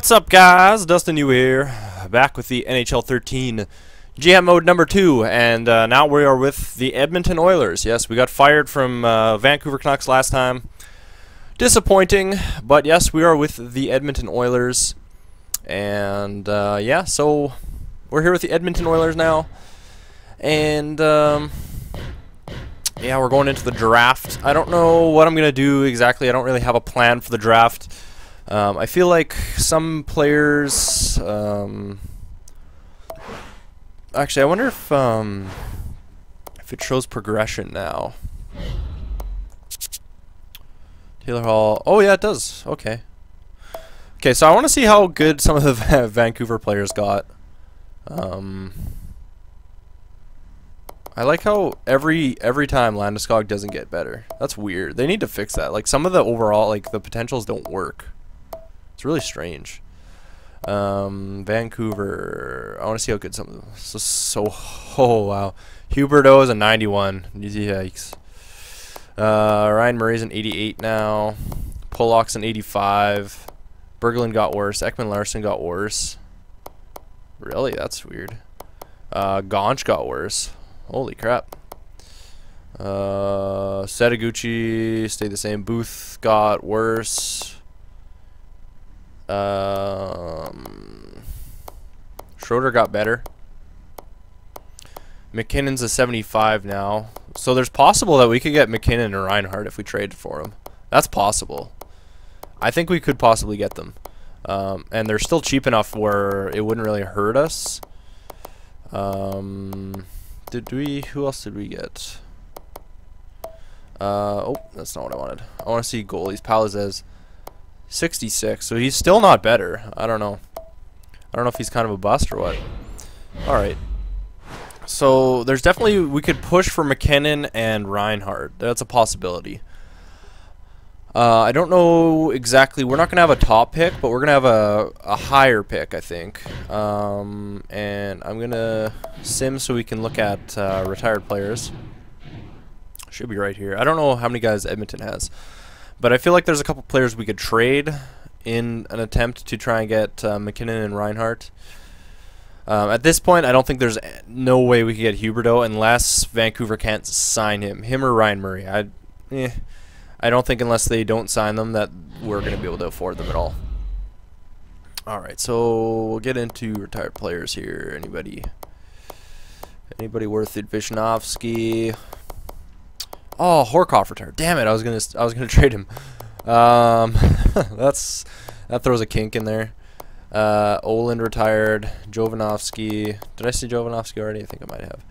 What's up, guys? Dustin Yewy here, back with the NHL 13 GM mode number 2, and now we are with the Edmonton Oilers. Yes, we got fired from Vancouver Canucks last time. Disappointing, but yes, we are with the Edmonton Oilers, and yeah, so we're here with the Edmonton Oilers now, and yeah, we're going into the draft. I don't know what I'm gonna do exactly. I don't really have a plan for the draft. I feel like some players, actually, I wonder if it shows progression now. Taylor Hall. Oh yeah, it does. Okay. Okay, so I want to see how good some of the Vancouver players got. I like how every time Landeskog doesn't get better. That's weird. They need to fix that. Like, some of the overall, like, the potentials don't work. It's really strange. Vancouver. I want to see how good some of them. Oh wow. Huberdeau is a 91. Yikes. Ryan Murray's an 88 now. Pollock's an 85. Berglund got worse. Ekman Larsson got worse. Really? That's weird. Gaunch got worse. Holy crap. Setaguchi stayed the same. Booth got worse. Schroeder got better. McKinnon's a 75 now. So there's possible that we could get McKinnon and Reinhardt if we traded for him. That's possible. I think we could possibly get them. And they're still cheap enough where it wouldn't really hurt us. Who else did we get? Oh, that's not what I wanted. I want to see goalies. Palazez, 66. So he's still not better. I don't know. I don't know if he's kind of a bust or what. Alright. So there's definitely, we could push for McKinnon and Reinhardt. That's a possibility. I don't know exactly. We're not going to have a top pick, but we're going to have a higher pick, I think. And I'm going to sim so we can look at retired players. Should be right here. I don't know how many guys Edmonton has, but I feel like there's a couple players we could trade in an attempt to try and get McKinnon and Reinhardt. At this point, I don't think there's no way we could get Huberdeau unless Vancouver can't sign him or Ryan Murray. I don't think unless they don't sign them that we're going to be able to afford them at all. Alright, so we'll get into retired players here. Anybody worth it? Visnovsky. Oh, Horkoff retired. Damn it! I was gonna trade him. That throws a kink in there. Oland retired. Jovanovski. Did I see Jovanovski already? I think I might have.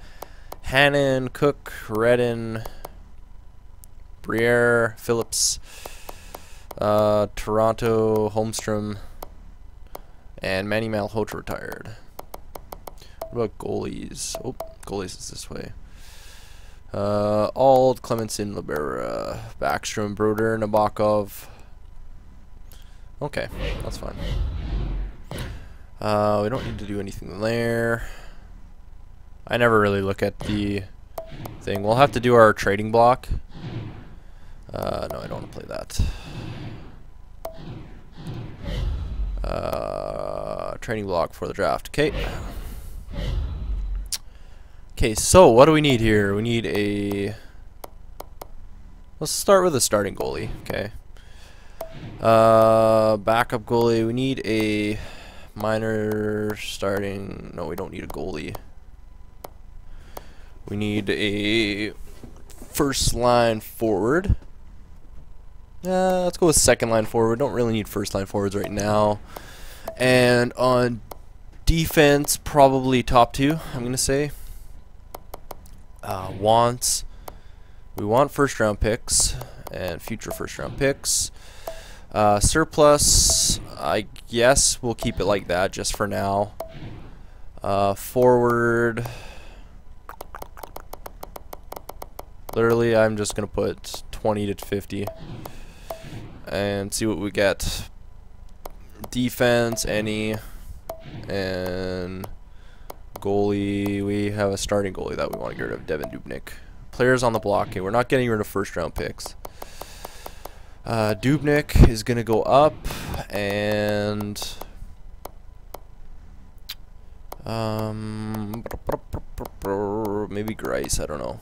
Hannon, Cook, Redden, Briere, Phillips, Toronto, Holmstrom, and Manny Malhotra retired. What about goalies? Oh, goalies is this way. Ald, Clemenson, Libera, Backstrom, Broder, Nabokov. Okay, that's fine. We don't need to do anything there. I never really look at the thing. We'll have to do our trading block. No, I don't want to play that. Trading block for the draft. Okay. Okay, so what do we need here? We need a... Let's start with a starting goalie. Okay. Backup goalie. We need a minor starting... No, we don't need a goalie. We need a first line forward. Let's go with second line forward. Don't really need first line forwards right now. And on defense, probably top two, I'm going to say. Wants. We want first round picks and future first round picks. Surplus, I guess we'll keep it like that just for now. Forward. Literally, I'm just going to put 20 to 50 and see what we get. Defense, any. And goalie, we have a starting goalie that we want to get rid of, Devin Dubnyk. Players on the block. Okay, we're not getting rid of first round picks. Dubnyk is going to go up, and Maybe Grice, I don't know.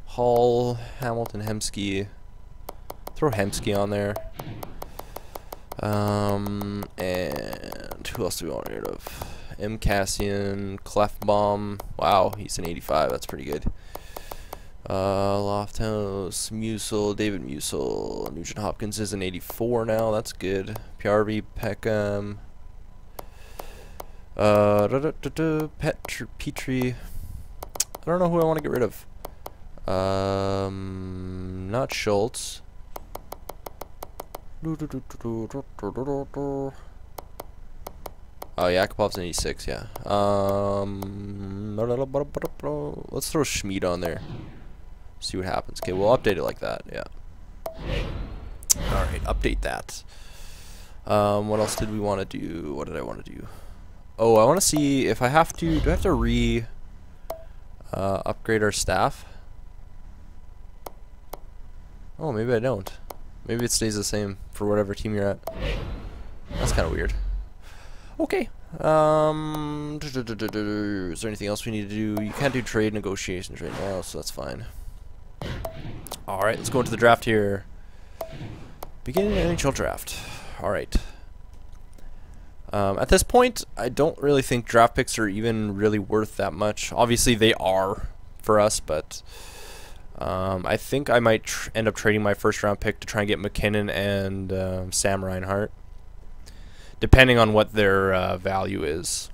Hall, Hamilton, Hemsky. Throw Hemsky on there. And who else do we want to get rid of? M. Cassian, Clefbaum. Wow, he's an 85. That's pretty good. Lofthouse, Musil, David Musil. Nugent Hopkins is an 84 now. That's good. PRV, Peckham. Petrie. I don't know who I want to get rid of. Not Schultz. Oh, Yakupov's an 86, yeah. Let's throw Schmid on there. See what happens. Okay, we'll update it like that, yeah. Alright, update that. What else did we want to do? What did I want to do? Oh, I want to see if I have to... Do I have to upgrade our staff? Oh, maybe I don't. Maybe it stays the same for whatever team you're at. That's kind of weird. Okay. Is there anything else we need to do? You can't do trade negotiations right now, so that's fine. Alright, let's go into the draft here. Beginning an NHL draft. Alright. At this point, I don't really think draft picks are even really worth that much. Obviously, they are for us, but... I think I might end up trading my first round pick to try and get McKinnon and Sam Reinhart, depending on what their value is,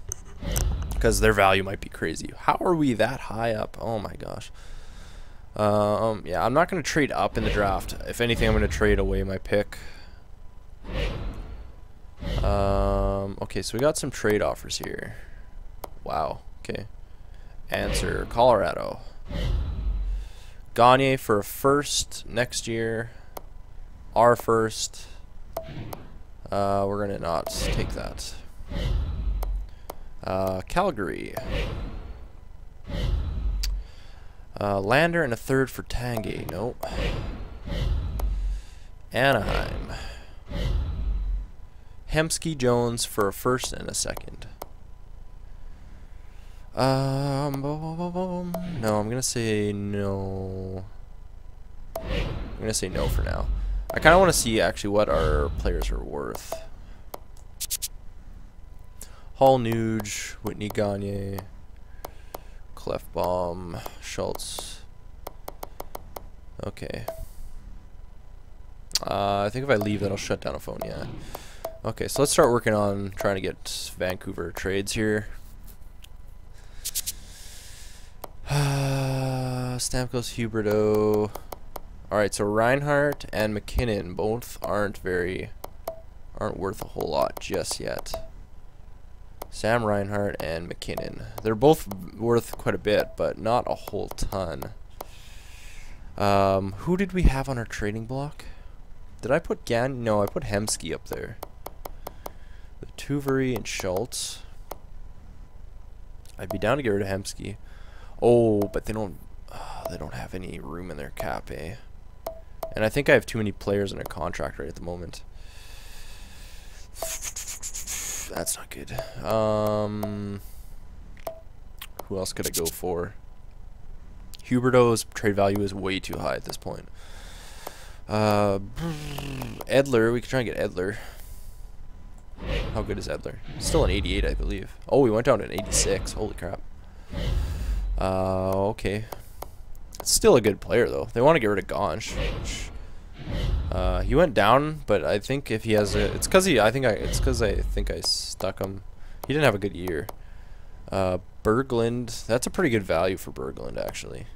because their value might be crazy. How are we that high up? Oh my gosh. Yeah, I'm not going to trade up in the draft. If anything, I'm going to trade away my pick. Okay, so we got some trade offers here. Wow. Okay. Answer: Colorado. Gagne for a first next year. Our first. We're gonna not take that. Calgary. Lander and a third for Tanguay. Nope. Anaheim. Hemsky Jones for a first and a second. No, I'm gonna say no. I'm gonna say no for now. I kind of want to see actually what our players are worth. Hall, Nuge, Whitney, Gagne, Clefbaum, Schultz. Okay. I think if I leave, that'll shut down a phone. Yeah. Okay, so let's start working on trying to get Vancouver trades here. Stamkos, Huberdeau. Alright, so Reinhart and McKinnon both aren't worth a whole lot just yet. Sam Reinhart and McKinnon. They're both worth quite a bit, but not a whole ton. Who did we have on our trading block? Did I put No, I put Hemsky up there. The Tuveri and Schultz. I'd be down to get rid of Hemsky. Oh, but they don't have any room in their cap, eh? And I think I have too many players in a contract right at the moment. That's not good. Who else could I go for? Huberdeau's trade value is way too high at this point. Edler, we could try and get Edler. How good is Edler? Still an 88, I believe. Oh, we went down to an 86. Holy crap. Okay. Still a good player though. They want to get rid of Gansh. He went down, but I think if he has it's because I think I stuck him. He didn't have a good year. Berglund, that's a pretty good value for Berglund actually.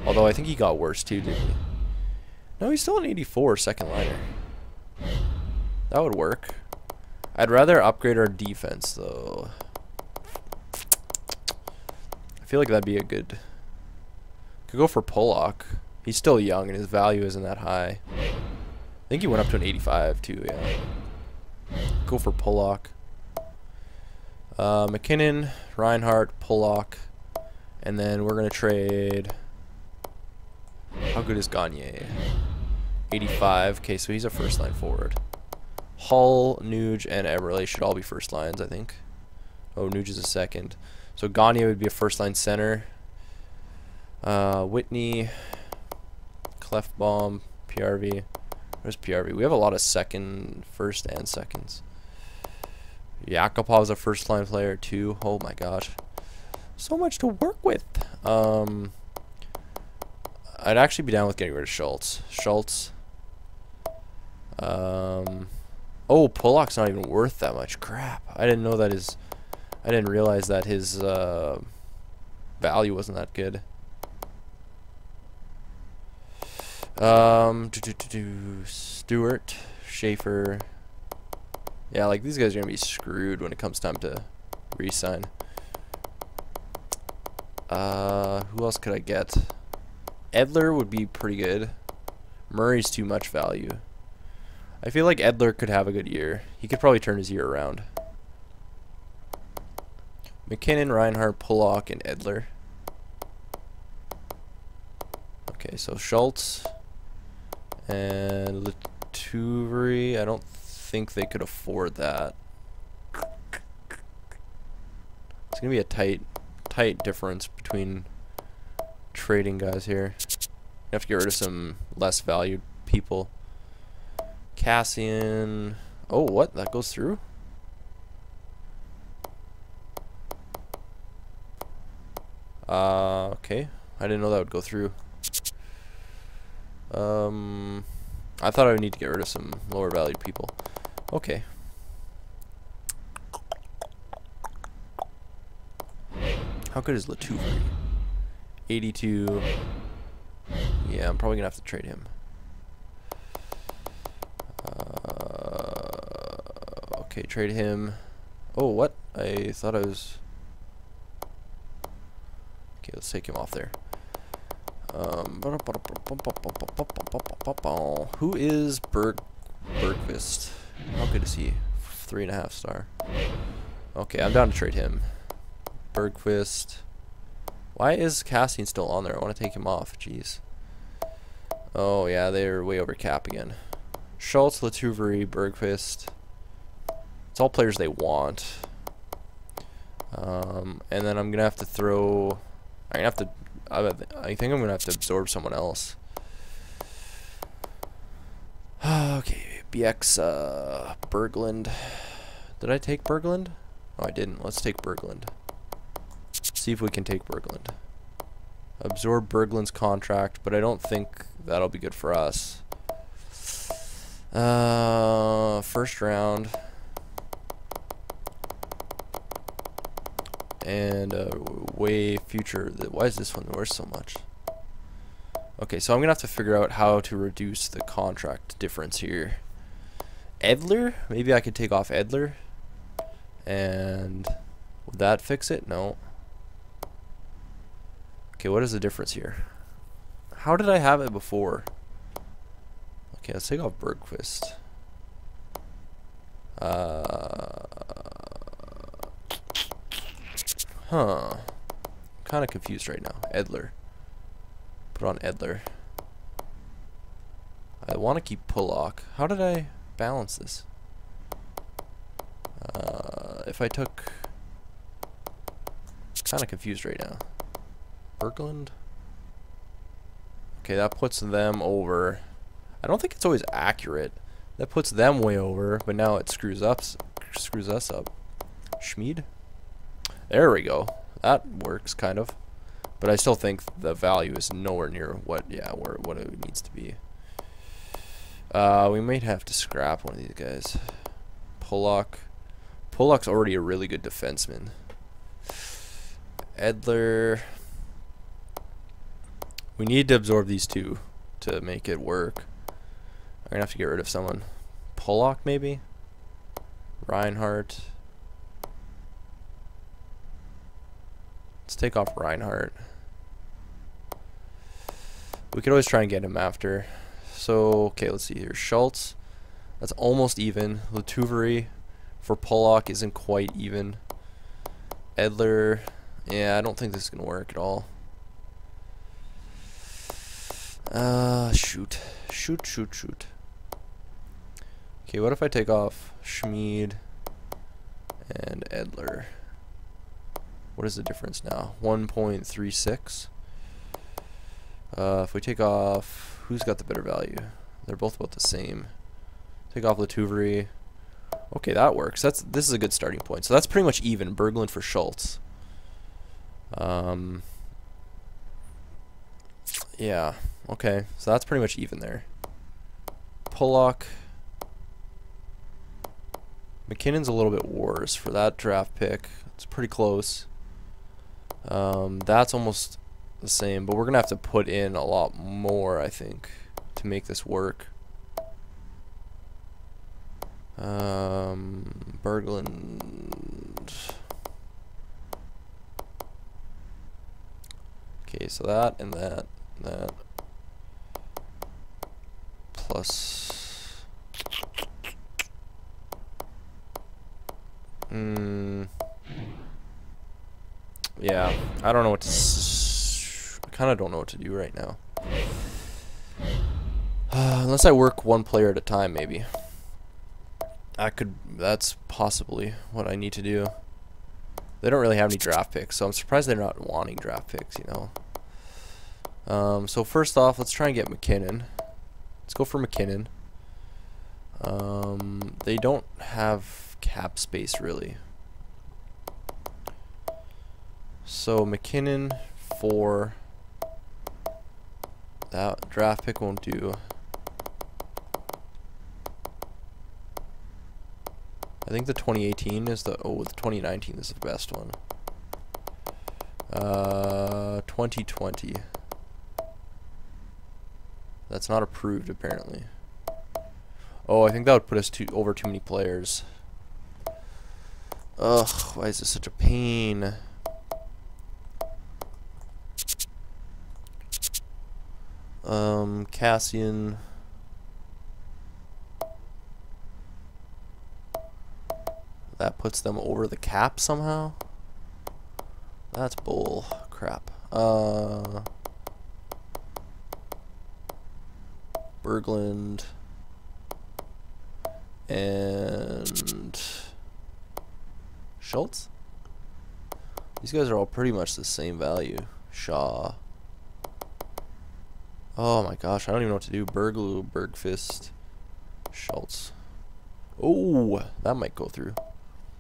Although I think he got worse too, didn't he? No, he's still an 84 second liner. That would work. I'd rather upgrade our defense though. I feel like that'd be a good... Could go for Pollock. He's still young and his value isn't that high. I think he went up to an 85 too, yeah. Go for Pollock. McKinnon, Reinhart, Pollock. And then we're going to trade... How good is Gagne? 85. Okay, so he's a first line forward. Hull, Nuge, and Eberle should all be first lines, I think. Oh, Nuge is a second. So Gagne would be a first-line center. Whitney, Clefbaum, PRV. Where's PRV? We have a lot of first and seconds. Yakupov's a first-line player too. Oh my gosh, so much to work with. I'd actually be down with getting rid of Schultz. Oh, Pollock's not even worth that much. Crap. I didn't know that his... I didn't realize that his value wasn't that good. Stewart, Schaefer. Yeah, like these guys are gonna be screwed when it comes time to re-sign. Who else could I get? Edler would be pretty good. Murray's too much value. I feel like Edler could have a good year. He could probably turn his year around. McKinnon, Reinhardt, Pollock, and Edler. Okay, so Schultz and Letouvery. I don't think they could afford that. It's gonna be a tight difference between trading guys here. You have to get rid of some less valued people. Cassian. Oh, what? That goes through? Okay. I didn't know that would go through. I thought I would need to get rid of some lower valued people. Okay. How good is Letouvery? 82. Yeah, I'm probably gonna have to trade him. Okay, trade him. Oh, what? I thought I was... Okay, let's take him off there. Who is Bergqvist? How good is he? 3.5 star. Okay, I'm down to trade him. Bergqvist. Why is Cassian still on there? I want to take him off. Jeez. Oh yeah, they're way over cap again. Schultz, Letouvery, Bergqvist. It's all players they want. And then I'm gonna have to throw. I'm gonna have to. I think I'm gonna have to absorb someone else. Okay, BX Berglund. Did I take Berglund? Oh, I didn't. Let's take Berglund. See if we can take Berglund. Absorb Berglund's contract, but I don't think that'll be good for us. First round. And way future. Why is this one worth so much? Okay, so I'm gonna have to figure out how to reduce the contract difference here. Edler? Maybe I could take off Edler. And would that fix it? No. Okay, what is the difference here? How did I have it before? Okay, let's take off Bergqvist. Huh. I'm kind of confused right now. Edler. Put on Edler. I want to keep Pollock. How did I balance this? If I took... kind of confused right now. Berglund? Okay, that puts them over. I don't think it's always accurate. That puts them way over, but now it screws us up. Schmid? There we go. That works kind of. But I still think the value is nowhere near what it needs to be. We might have to scrap one of these guys. Pollock. Pollock's already a really good defenseman. Edler. We need to absorb these two to make it work. I'm gonna have to get rid of someone. Pollock maybe? Reinhardt. Let's take off Reinhardt. We could always try and get him after. So, okay, let's see here. Schultz. That's almost even. Letouvery for Pollock isn't quite even. Edler. Yeah, I don't think this is going to work at all. Shoot. Shoot. Okay, what if I take off Schmid and Edler? What is the difference now? 1.36. If we take off, who's got the better value? They're both about the same. Take off Letuvri. Okay, that works. This is a good starting point. So that's pretty much even. Berglund for Schultz. Yeah. Okay. So that's pretty much even there. Pollock. McKinnon's a little bit worse for that draft pick. It's pretty close. That's almost the same, but we're gonna have to put in a lot more, I think, to make this work. Berglund. Okay, so that and that, plus. Yeah, I don't know what to. I kind of don't know what to do right now. Unless I work one player at a time, maybe. That's possibly what I need to do. They don't really have any draft picks, so I'm surprised they're not wanting draft picks, you know. So first off, let's try and get McKinnon. Let's go for McKinnon. They don't have cap space, really. So McKinnon for that draft pick won't do. I think the 2018 is the 2019 is the best one. 2020. That's not approved apparently. Oh, I think that would put us over too many players. Ugh, why is this such a pain? Cassian. That puts them over the cap somehow. That's bull crap. Berglund and Schultz. These guys are all pretty much the same value. Shaw. Oh my gosh, I don't even know what to do. Bergfist, Schultz. Oh, that might go through.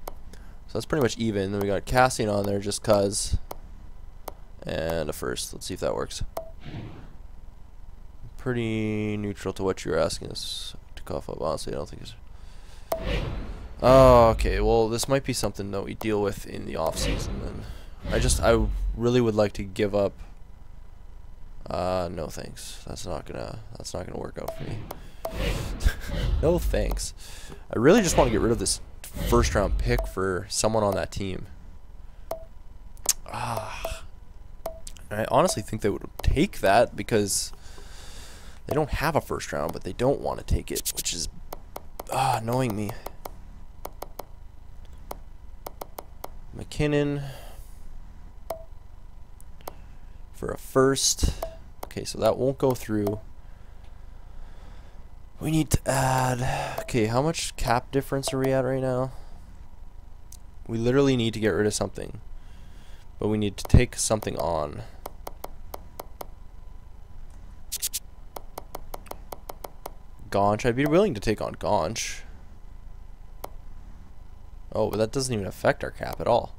So that's pretty much even. Then we got Cassian on there just cuz. And a first. Let's see if that works. Pretty neutral to what you're asking us to cough up. Honestly, I don't think it's... Oh, okay. Well, this might be something that we deal with in the off season. Then I really would like to give up. No thanks. That's not gonna work out for me. No thanks. I really just want to get rid of this first round pick for someone on that team. I honestly think they would take that because they don't have a first round, but they don't want to take it, which is annoying me. McKinnon for a first. Okay, so that won't go through. We need to add... Okay, how much cap difference are we at right now? We literally need to get rid of something. But we need to take something on. Gaunch. I'd be willing to take on Gaunch. Oh, but that doesn't even affect our cap at all.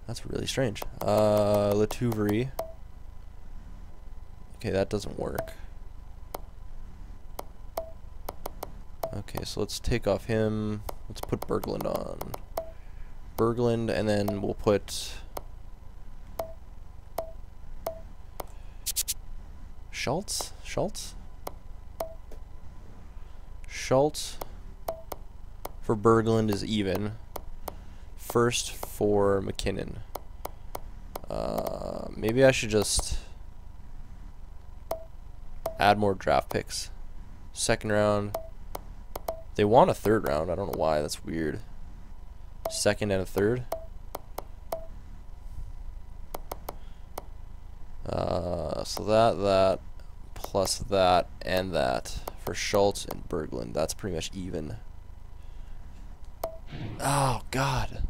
That's really strange. Letuvri. Okay, that doesn't work. Okay, so let's take off him. Let's put Berglund on. Berglund, and then we'll put Schultz? Schultz for Berglund is even. First for McKinnon. Maybe I should just add more draft picks. Second round. They want a third round. I don't know why. That's weird. Second and a third. So that, plus that, and that for Schultz and Berglund. That's pretty much even. Oh, God.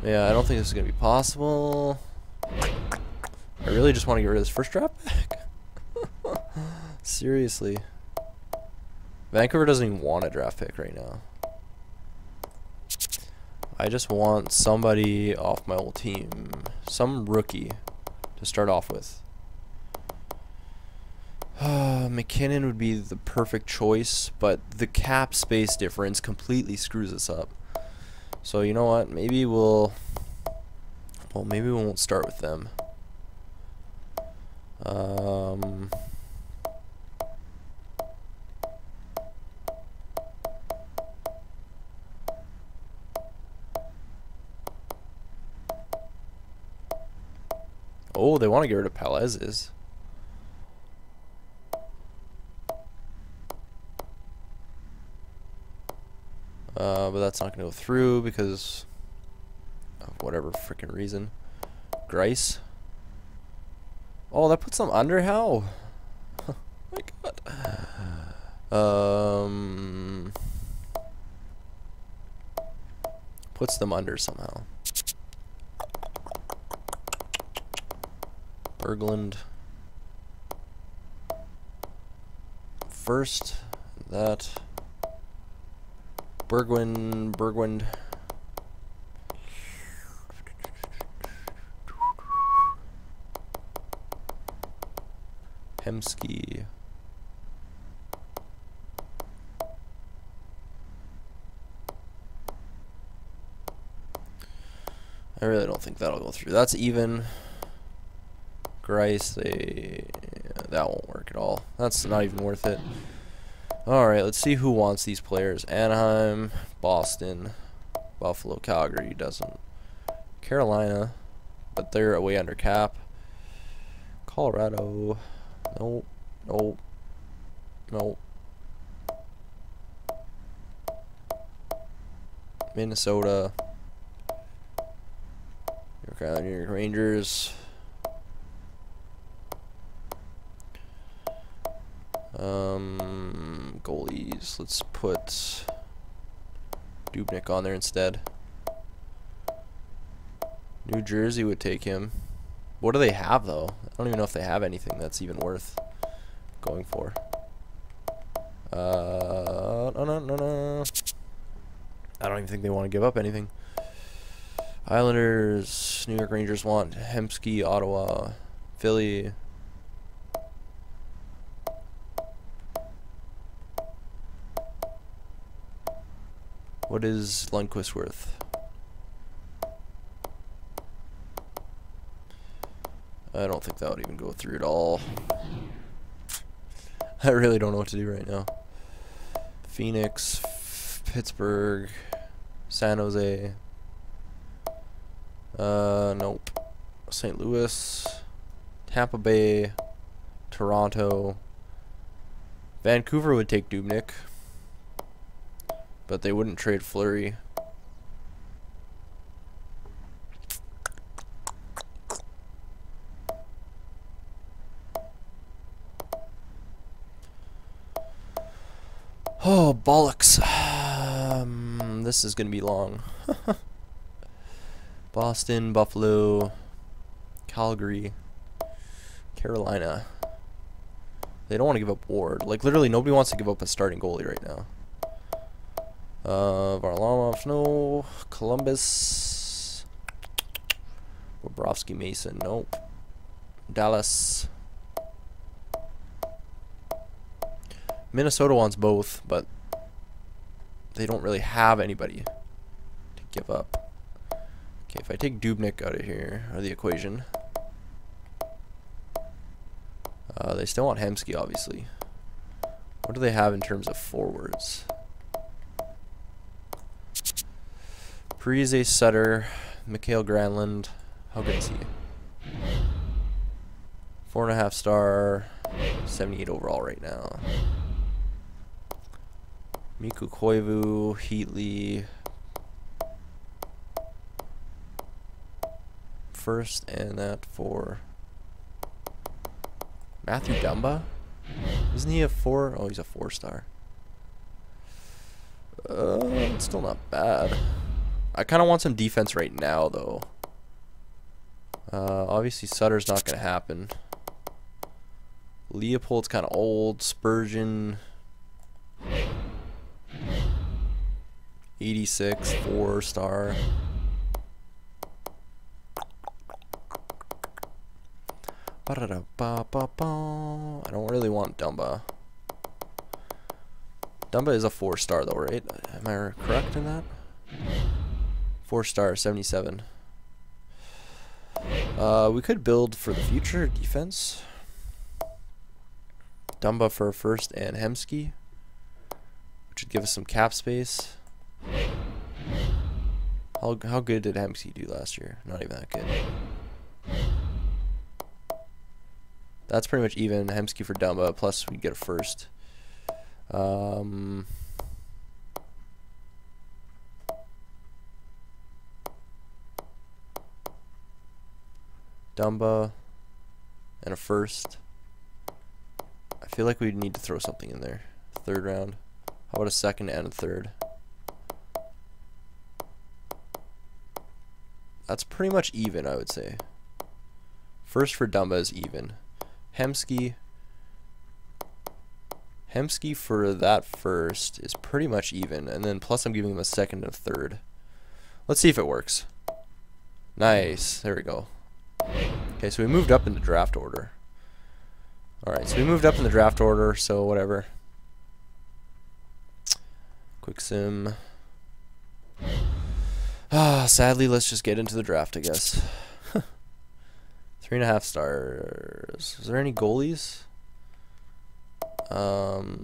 Yeah, I don't think this is going to be possible. I really just want to get rid of this first draft pick. Seriously. Vancouver doesn't even want a draft pick right now. I just want somebody off my old team. Some rookie to start off with. McKinnon would be the perfect choice, but the cap space difference completely screws us up. So you know what? Maybe maybe we won't start with them. Oh, they want to get rid of Palez's. But that's not going to go through because of whatever freaking reason. Grice. Oh, that puts them under? How? Oh my god. Puts them under somehow. Berglund. First, that. Bergwind. Hemsky. I really don't think that'll go through. That's even. Grice, that won't work at all. That's not even worth it. Alright, let's see who wants these players. Anaheim, Boston, Buffalo, Calgary doesn't. Carolina, but they're way under cap. Colorado, nope. Minnesota, New York Rangers. Goalies. Let's put Dubnyk on there instead. New Jersey would take him. What do they have though? I don't even know if they have anything that's even worth going for. No. I don't even think they want to give up anything. Islanders, New York Rangers want Hemsky, Ottawa, Philly. What is Lundqvist worth? I don't think that would even go through at all. I really don't know what to do right now. Phoenix, Pittsburgh, San Jose. Nope. St. Louis, Tampa Bay, Toronto. Vancouver would take Dubnyk. But they wouldn't trade Fleury. Oh, bollocks. This is going to be long. Boston, Buffalo, Calgary, Carolina. They don't want to give up Ward. Like, literally, nobody wants to give up a starting goalie right now. Varlamov, no. Columbus. Bobrovsky, Mason, nope. Dallas. Minnesota wants both, but they don't really have anybody to give up. Okay, if I take Dubnyk out of here, or the equation, they still want Hemsky, obviously. What do they have in terms of forwards? Parise, Sutter, Mikhail Granlund. How good is he? 4.5 star, 78 overall right now. Mikko Koivu, Heatley. First, and that for Matthew Dumba. Isn't he a 4? Oh, he's a 4 star. It's still not bad. I kind of want some defense right now, though. Obviously, Sutter's not going to happen. Leopold's kind of old. Spurgeon, 86, 4-star. I don't really want Dumba. Dumba is a 4-star though, right? Am I correct in that? 4-star, 77. We could build for the future defense. Dumba for a first and Hemsky, which would give us some cap space. How good did Hemsky do last year? Not even that good. That's pretty much even. Hemsky for Dumba, plus we get a first. Dumba and a first. I feel like we need to throw something in there. 3rd round. How about a 2nd and a 3rd? That's pretty much even, I would say. First for Dumba is even. Hemsky for that first is pretty much even, and then plus I'm giving him a 2nd and a 3rd. Let's see if it works. Nice. There we go. Okay, so we moved up in the draft order. Alright, so we moved up in the draft order, so whatever. Quick sim. Sadly, let's just get into the draft, I guess. 3.5 stars. Is there any goalies?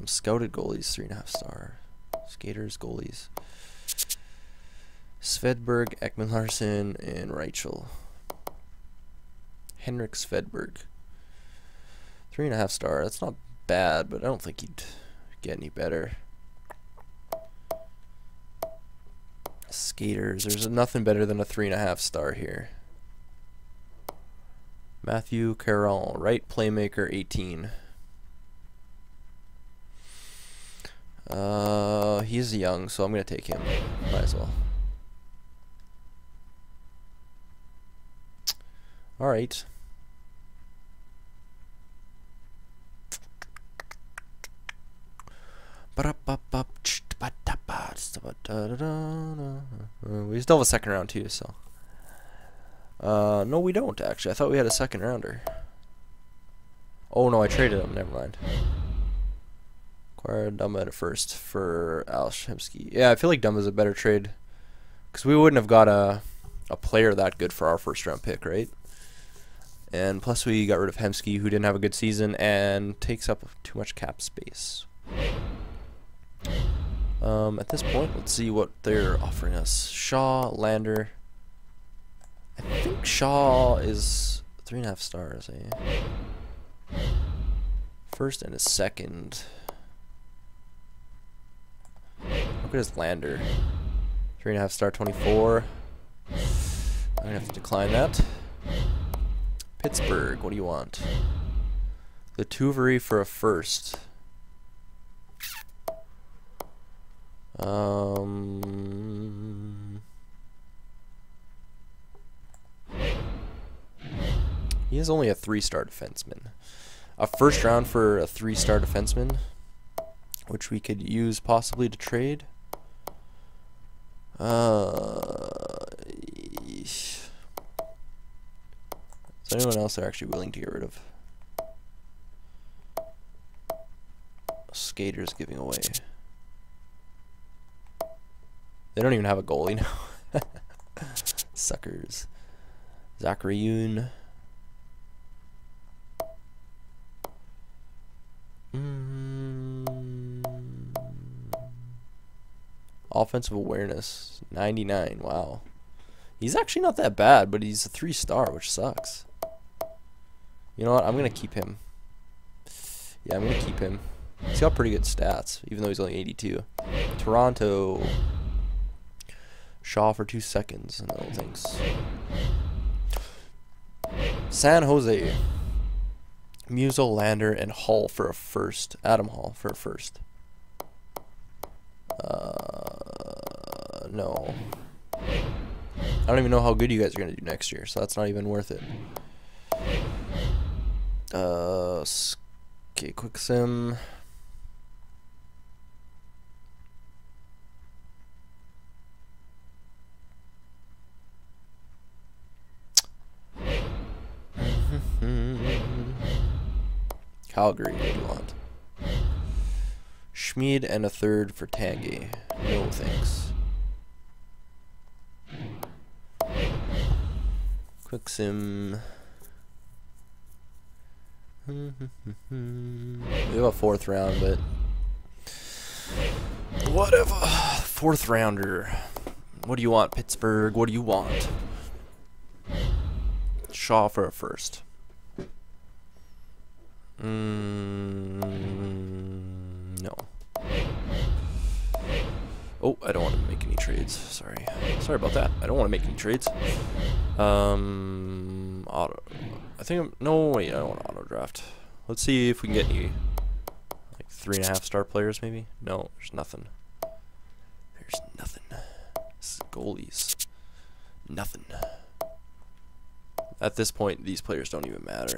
Scouted goalies, 3.5 star. Skaters, goalies. Svedberg, Ekman Larson, and Reichel. Henrik Svedberg. 3.5 star. That's not bad, but I don't think he'd get any better. Skaters. There's nothing better than a 3.5 star here. Matthew Caron, right playmaker, 18. He's young, so I'm gonna take him. Might as well. All right. We still have a 2nd round too, so. No, we don't actually. I thought we had a 2nd rounder. Oh no, I traded him. Never mind. Acquired Dumba at a 1st for Alex Hemsky. Yeah, I feel like Dumba's a better trade because we wouldn't have got a player that good for our 1st round pick, right? And plus we got rid of Hemsky, who didn't have a good season and takes up too much cap space. At this point, let's see what they're offering us. Shaw, Lander. I think Shaw is 3.5 stars, eh? 1st and a 2nd. How good is Lander? 3.5 star, 24. I'm gonna have to decline that. Pittsburgh, what do you want? The Tuvery for a 1st. He is only a 3-star defenseman. A 1st round for a 3-star defenseman, which we could use possibly to trade. Is anyone else they're actually willing to get rid of? Skaters giving away. They don't even have a goalie now. Suckers. Zachary Yoon. Offensive awareness, 99. Wow. He's actually not that bad, but he's a 3-star, which sucks. You know what? I'm going to keep him. Yeah, I'm going to keep him. He's got pretty good stats, even though he's only 82. Toronto. Shaw for 2 seconds. No thanks. San Jose. Musil, Lander, and Hall for a 1st. Adam Hall for a 1st. No. I don't even know how good you guys are gonna do next year, so that's not even worth it. Okay, quick sim. Calgary, what do you want? Schmid and a third for Tanguay. No thanks. Quick sim. We have a 4th round, but whatever. 4th rounder. What do you want, Pittsburgh? What do you want? Shaw for a 1st. No. Oh, I don't want to make any trades. Sorry about that. I don't want to make any trades. Auto. I think I'm. No, wait. I don't want to auto draft. Let's see if we can get any like 3.5-star players, maybe. No, there's nothing. There's nothing. This is goalies. Nothing. At this point, these players don't even matter.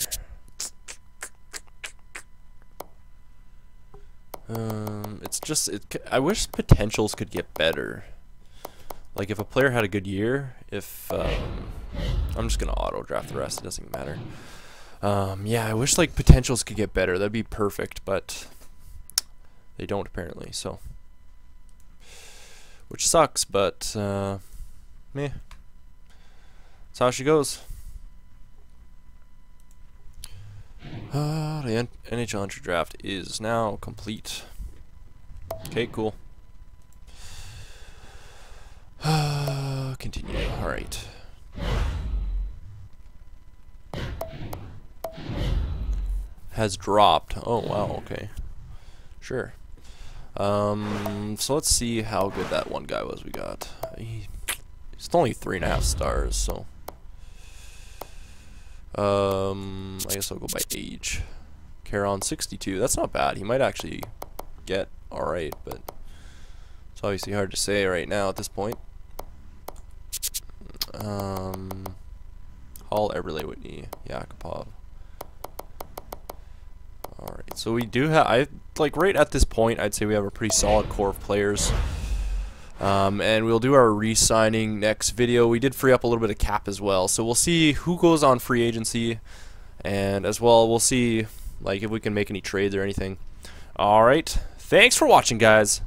It's just I wish potentials could get better. Like if a player had a good year, if I'm just gonna auto draft the rest. It doesn't even matter. Yeah, I wish like potentials could get better. That'd be perfect, but they don't apparently. So, which sucks, but meh. That's how she goes. The NHL entry draft is now complete. Okay, cool. Continue. Alright. Has dropped. Oh, wow, okay. Sure. So let's see how good that one guy was we got. It's only 3.5 stars, so... I guess I'll go by age. Caron 62. That's not bad. He might actually get alright, but it's obviously hard to say right now at this point. Hall, Eberle, Whitney, Yakupov. Alright, so we do have, like right at this point, I'd say we have a pretty solid core of players. And we'll do our re-signing next video. We did free up a little bit of cap as well, so we'll see who goes on free agency, and as well we'll see like if we can make any trades or anything. Alright, thanks for watching, guys.